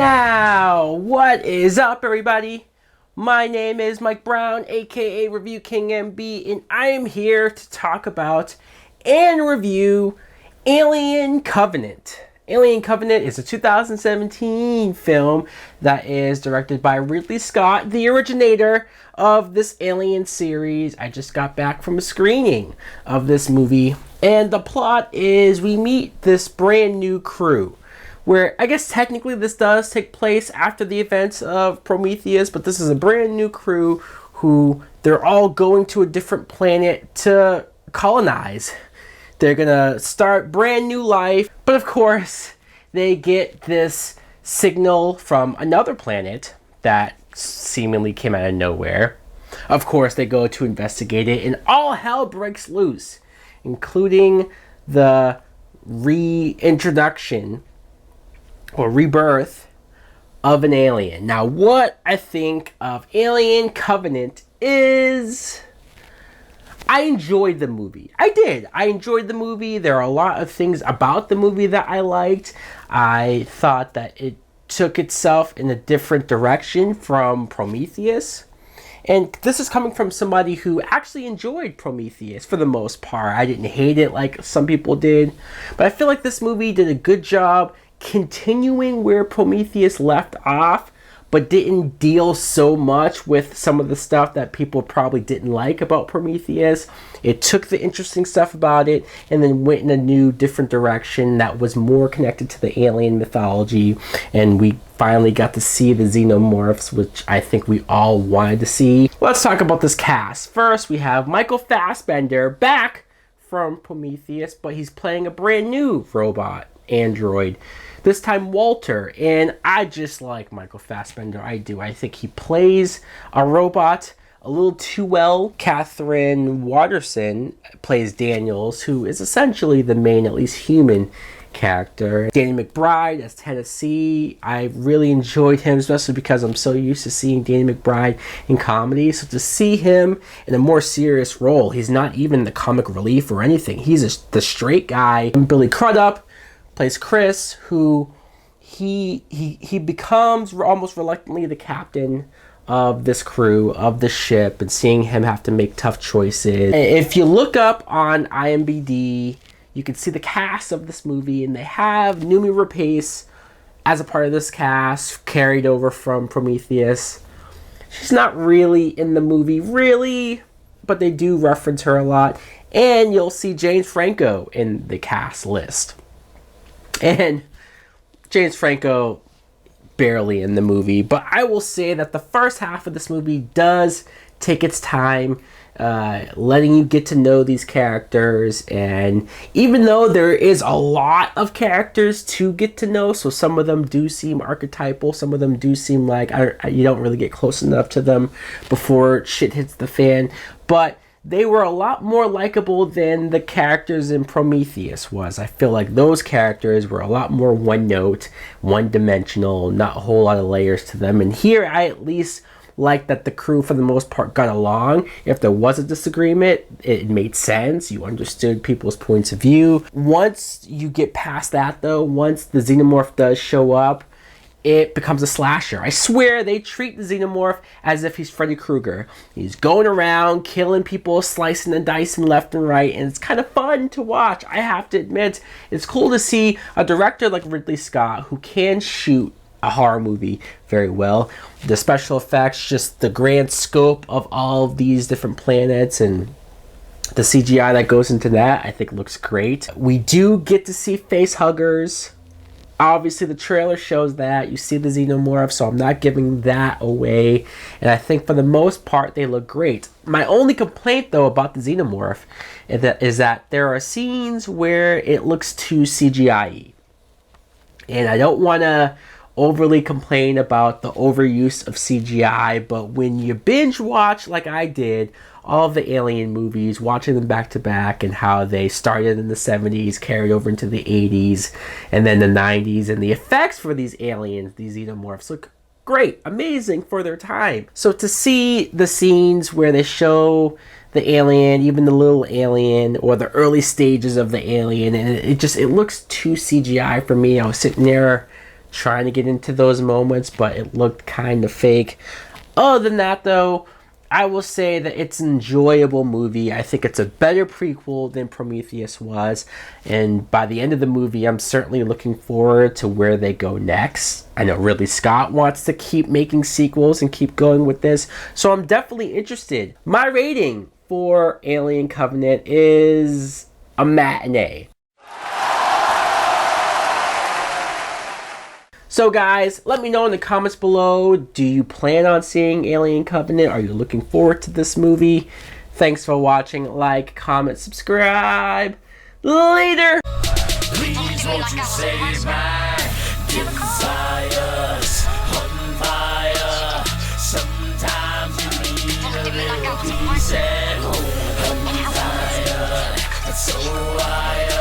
Yow! What is up, everybody? My name is Mike Brown, aka ReviewKingMB, and I am here to talk about and review Alien Covenant. Alien Covenant is a 2017 film that is directed by Ridley Scott, the originator of this Alien series. I just got back from a screening of this movie, and the plot is we meet this brand new crew, where I guess technically this does take place after the events of Prometheus, but this is a brand new crew who they're all going to a different planet to colonize. They're gonna start brand new life, but of course they get this signal from another planet that seemingly came out of nowhere. Of course they go to investigate it, and all hell breaks loose, including the reintroduction or rebirth of an alien. Now, what I think of Alien Covenant is I enjoyed the movie. I did. I enjoyed the movie. There are a lot of things about the movie that I liked. I thought that it took itself in a different direction from Prometheus. And this is coming from somebody who actually enjoyed Prometheus for the most part. I didn't hate it like some people did. But I feel like this movie did a good job continuing where Prometheus left off, but didn't deal so much with some of the stuff that people probably didn't like about Prometheus. It took the interesting stuff about it and then went in a new, different direction that was more connected to the alien mythology, and we finally got to see the xenomorphs, which I think we all wanted to see. Let's talk about this cast. First, we have Michael Fassbender back from Prometheus, but he's playing a brand new robot android. This time Walter, and I just like Michael Fassbender. I do. I think he plays a robot a little too well. Catherine Watterson plays Daniels, who is essentially the main, at least human, character. Danny McBride as Tennessee. I really enjoyed him, especially because I'm so used to seeing Danny McBride in comedy. So to see him in a more serious role, he's not even the comic relief or anything. He's the straight guy. Billy Crudup plays Chris, who he becomes almost reluctantly the captain of this crew, of the ship, and seeing him have to make tough choices. If you look up on IMDb, you can see the cast of this movie, and they have Noomi Rapace as a part of this cast, carried over from Prometheus. She's not really in the movie, really, but they do reference her a lot. And you'll see James Franco in the cast list. And James Franco barely in the movie, but I will say that the first half of this movie does take its time letting you get to know these characters, and even though there is a lot of characters to get to know, so some of them do seem archetypal, some of them do seem like you don't really get close enough to them before shit hits the fan, but they were a lot more likable than the characters in Prometheus was. I feel like those characters were a lot more one-note, one-dimensional, not a whole lot of layers to them. And here, I at least like that the crew, for the most part, got along. If there was a disagreement, it made sense. You understood people's points of view. Once you get past that, though, once the xenomorph does show up, it becomes a slasher. I swear they treat the xenomorph as if he's Freddy Krueger. He's going around killing people, slicing and dicing left and right, and it's kind of fun to watch. I have to admit, it's cool to see a director like Ridley Scott who can shoot a horror movie very well. The special effects, just the grand scope of all of these different planets and the CGI that goes into that, I think looks great. We do get to see face huggers. Obviously, the trailer shows that. You see the xenomorph, so I'm not giving that away. And I think for the most part, they look great. My only complaint, though, about the xenomorph is that there are scenes where it looks too CGI-y. And I don't want to overly complain about the overuse of CGI, but when you binge watch, like I did, all of the Alien movies, watching them back to back, and how they started in the 70s, carried over into the 80s, and then the 90s, and the effects for these aliens, these xenomorphs, look great, amazing for their time. So to see the scenes where they show the alien, even the little alien, or the early stages of the alien, and it looks too CGI for me. I was sitting there trying to get into those moments, but it looked kind of fake. Other than that, though, I will say that it's an enjoyable movie. I think it's a better prequel than Prometheus was. And by the end of the movie, I'm certainly looking forward to where they go next. I know Ridley Scott wants to keep making sequels and keep going with this. So I'm definitely interested. My rating for Alien Covenant is a matinee. So guys, let me know in the comments below, do you plan on seeing Alien Covenant? Are you looking forward to this movie? Thanks for watching. Like, comment, subscribe. Later! Please won't you save my desires on fire? Sometimes you need a little peace at home. On fire, so wired.